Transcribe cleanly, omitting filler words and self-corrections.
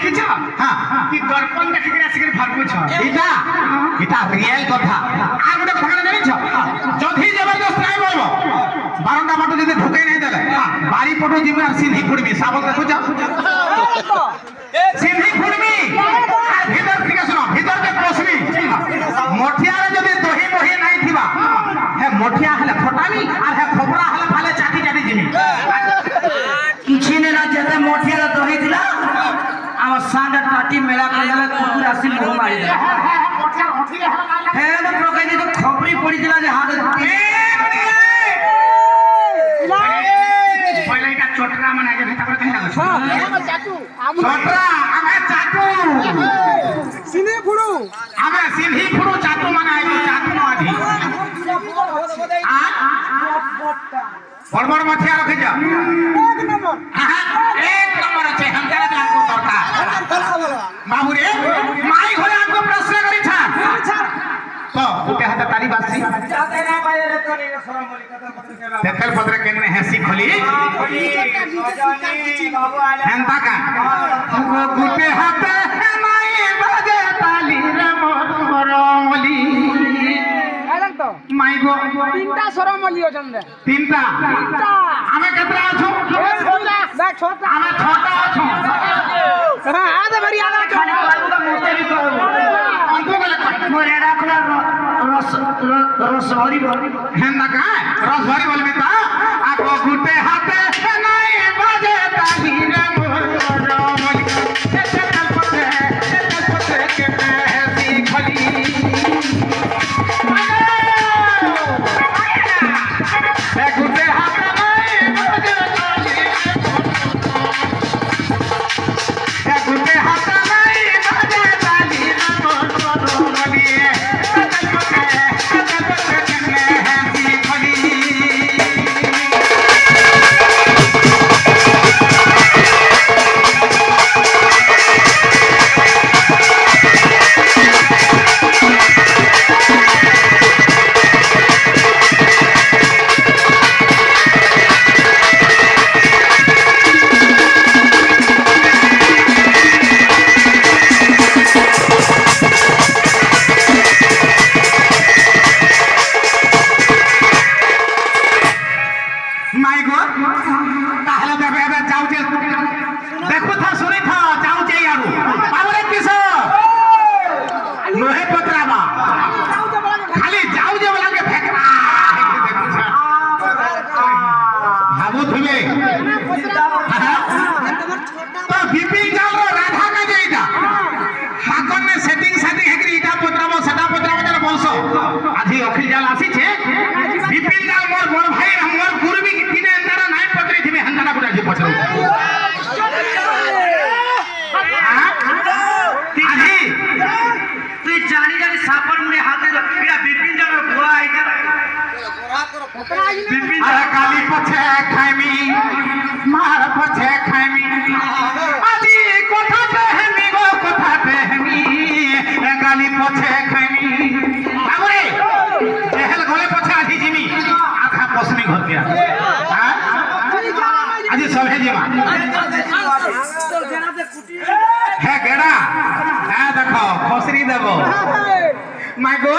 দেখিছ হ্যাঁ কি দর্পণ দেখি করে আসি ভাবুছ এটা রিয়েল কথা। আর গোটে কথা জানিছ যদি জবরদস্ত নাই বলবো বারন্দা পটু যদি ঢুকে নাই দেলে বাড়ি পটু ଯିବି আর সিন্ধি ফুড়বি সাবল দেখুছ সিন্ধি ফুড়বি আর ভিতর থেকে শুনো ভিতরকে পশবি মঠিয়ারে যদি দহি বহি নাই থিবা হে মঠিয়া হলে ফটাবি আর হে খবরা হলে ফালে চাটি চাটি ଯିବି କିଛି ନା ଯେତେ ମଠିଆର ଦହି ଥିଲା ଆମ ସାଙ୍ଗେ ପାଟି ମେଳା କରିଦେଲେ କୁକୁର ଆସି ମୁହଁ ମାରିଦେଲା ହେ ମୁଁ ପକେଇ ତ ଖବରି ପଡିଥିଲା ଯେ ହାତ পয়লা এটা চটরা মানে আগে ভেতা করে কেন লাগছ চটরা আমি চাটু সিনে ফুড়ু আমি সিন্ধি ফুড়ু চাটু মানে আইবো চাটু না আধি বড় বড় মঠিয়া রাখি যা এক নম্বর এক নম্বর আছে হামদারা জানকো দরকার বাবু রে মাই ঘরে আমকো প্রশ্ন করিছা তো উঠে হাতে তারি বাসি যাতে না বাইরে তো নেই সরম বলি কথা পত্র কেবা তেল পত্র কেনে হেসি খলি বাবু আলে হেনতা কা গুটে হাতে মাই বাজে তালি রে মোর মলি আইলাম তো মাই গো তিনটা সরমলি অছন্দ তিনটা তিনটা আমি কেতরা আছো দেখ ছোট আমি ছটা আছো হ্যাঁ আদে বাড়ি আদে খালি বাবু কা মুতে भी করব অন্ত গলে মোরে রাখলা রস হরি বলি হেনতা কা রস ভরি বলবি তা আগো গুটে হাতে নাই বাজে তালি রে মোর মলি তেল পত্র কেনে হেসি খলি গুটে হাতে নাই বাজে তালি গুটে হাতে নাই বাজে তালি মোর মলি তেল পত্র কেনে হেসি খলি মাই গো তাহলে দেবে এবার যাও যে দেখো থা শুনি থা যাও যে আরু পাবরে কিস নহে পত্রাবা খালি যাও যে বলাকে ফেকরা ভাবু থিবে তো বিপিন জাল রাধা কা যেইটা হাকন নে সেটিং হেকরি ইটা পত্রাবো সেটা পত্রাবো যেন বলছ আজি অখিল জাল আসিছে বিপিন জাল মোর বড় ভাই মোর গুরবি দিনে এন্তারা নাই পত্রে থিবে হান্তানা গুড়া যে পত্র আজি তুই জানি জানি সাপর মুড়ে হাতে রখিয়া বিপিন যাবে ঘোড়া আইকা বিপিন আরে কালি পছে খাইমি মার পছে খাইমি আজি কথা পেহমি গো কথা পেহমি কালি পছে খাইমি বাবুরে এহেল গলে পছে আজি জিমি আখা পছনি ঘর কে হ্যাঁ আজি সবে জিমা হে গেড়া হ্যাঁ দেখো ফসরি দেব মাই গো